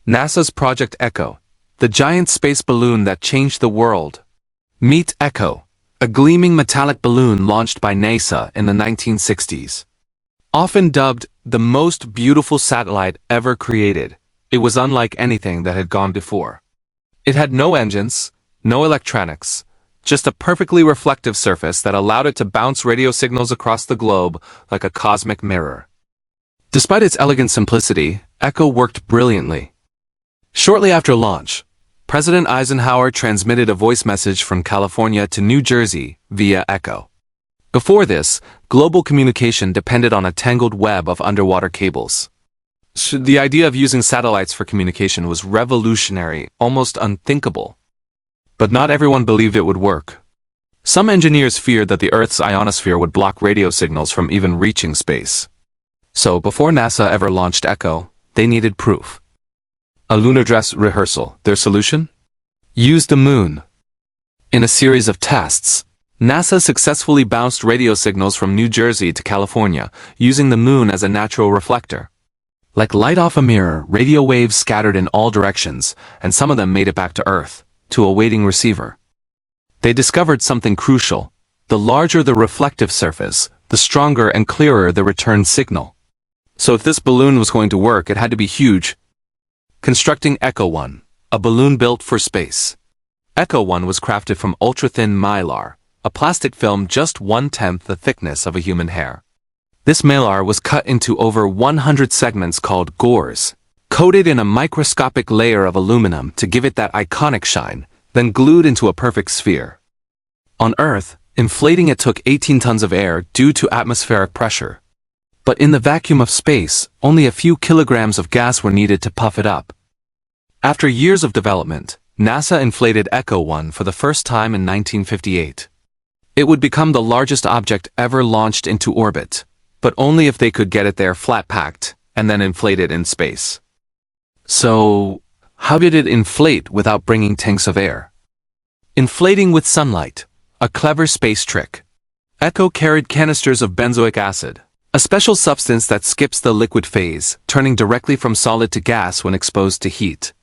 NASA's Project Echo, the giant space balloon that changed the world. Meet Echo, a gleaming metallic balloon launched by NASA in the 1960s. Often dubbed the most beautiful satellite ever created, it was unlike anything that had gone before. It had no engines, no electronics, just a perfectly reflective surface that allowed it to bounce radio signals across the globe like a cosmic mirror. Despite its elegant simplicity, Echo worked brilliantly. Shortly after launch, President Eisenhower transmitted a voice message from California to New Jersey via Echo. Before this, global communication depended on a tangled web of underwater cables. The idea of using satellites for communication was revolutionary, almost unthinkable. But not everyone believed it would work. Some engineers feared that the Earth's ionosphere would block radio signals from even reaching space. So, before NASA ever launched Echo, they needed proof. A lunar dress rehearsal. Their solution? Use the moon. In a series of tests, NASA successfully bounced radio signals from New Jersey to California, using the moon as a natural reflector. Like light off a mirror, radio waves scattered in all directions, and some of them made it back to Earth, to a waiting receiver. They discovered something crucial. The larger the reflective surface, the stronger and clearer the return signal. So if this balloon was going to work, it had to be huge. Constructing Echo 1, a balloon built for space. Echo 1 was crafted from ultra-thin mylar, a plastic film just 1/10 the thickness of a human hair. This mylar was cut into over 100 segments called gores, coated in a microscopic layer of aluminum to give it that iconic shine, then glued into a perfect sphere. On Earth, inflating it took 18 tons of air due to atmospheric pressure. But in the vacuum of space, only a few kilograms of gas were needed to puff it up. After years of development, NASA inflated Echo 1 for the first time in 1958. It would become the largest object ever launched into orbit, but only if they could get it there flat-packed and then inflate it in space. So, how did it inflate without bringing tanks of air? Inflating with sunlight, a clever space trick. Echo carried canisters of benzoic acid, a special substance that skips the liquid phase, turning directly from solid to gas when exposed to heat.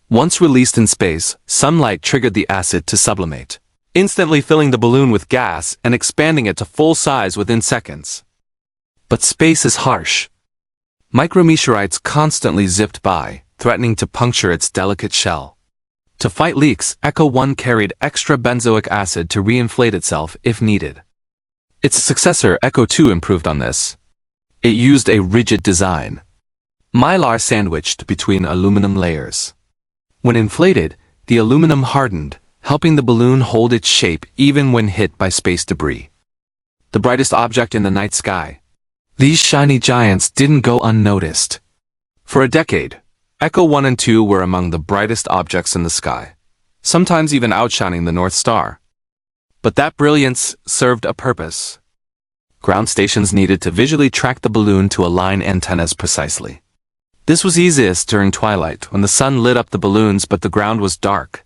Once released in space, sunlight triggered the acid to sublimate, instantly filling the balloon with gas and expanding it to full size within seconds. But space is harsh. Micrometeorites constantly zipped by, threatening to puncture its delicate shell. To fight leaks, Echo 1 carried extra benzoic acid to reinflate itself if needed. Its successor, Echo 2, improved on this. It used a rigid design. Mylar sandwiched between aluminum layers. When inflated, the aluminum hardened, helping the balloon hold its shape even when hit by space debris. The brightest object in the night sky. These shiny giants didn't go unnoticed. For a decade, Echo 1 and 2 were among the brightest objects in the sky, sometimes even outshining the North Star. But that brilliance served a purpose. Ground stations needed to visually track the balloon to align antennas precisely. This was easiest during twilight, when the sun lit up the balloons but the ground was dark.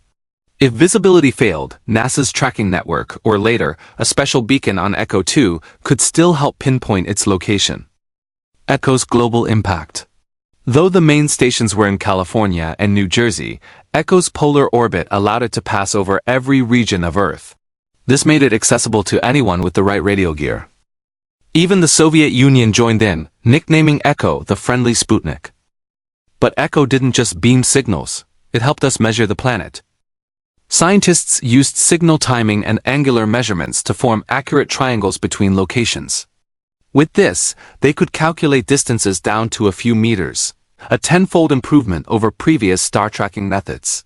If visibility failed, NASA's tracking network, or later, a special beacon on Echo 2, could still help pinpoint its location. Echo's global impact. Though the main stations were in California and New Jersey, Echo's polar orbit allowed it to pass over every region of Earth. This made it accessible to anyone with the right radio gear. Even the Soviet Union joined in, nicknaming Echo the friendly Sputnik. But Echo didn't just beam signals, it helped us measure the planet. Scientists used signal timing and angular measurements to form accurate triangles between locations. With this, they could calculate distances down to a few meters, a tenfold improvement over previous star tracking methods.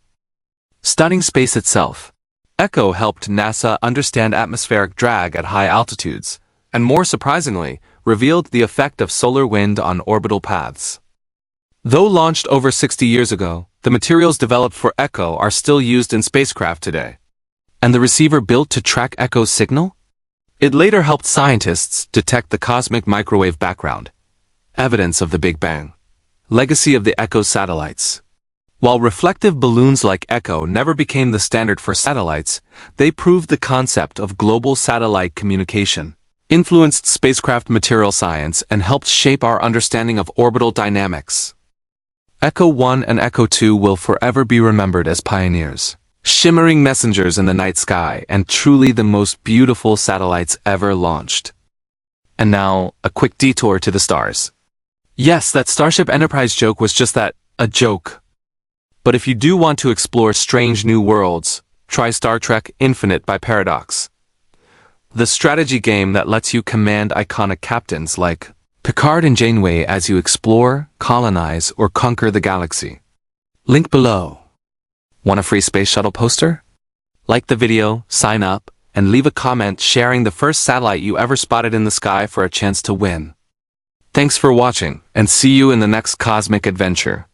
Studying space itself. Echo helped NASA understand atmospheric drag at high altitudes, and more surprisingly, revealed the effect of solar wind on orbital paths. Though launched over 60 years ago, the materials developed for Echo are still used in spacecraft today. And the receiver built to track Echo's signal? It later helped scientists detect the cosmic microwave background, evidence of the Big Bang, legacy of the Echo satellites. While reflective balloons like Echo never became the standard for satellites, they proved the concept of global satellite communication, influenced spacecraft material science, and helped shape our understanding of orbital dynamics. Echo 1 and Echo 2 will forever be remembered as pioneers, shimmering messengers in the night sky and truly the most beautiful satellites ever launched. And now, a quick detour to the stars. Yes, that Starship Enterprise joke was just that, a joke. But if you do want to explore strange new worlds, try Star Trek Infinite by Paradox. The strategy game that lets you command iconic captains like Picard and Janeway as you explore, colonize, or conquer the galaxy. Link below. Want a free space shuttle poster? Like the video, sign up, and leave a comment sharing the first satellite you ever spotted in the sky for a chance to win. Thanks for watching, and see you in the next cosmic adventure.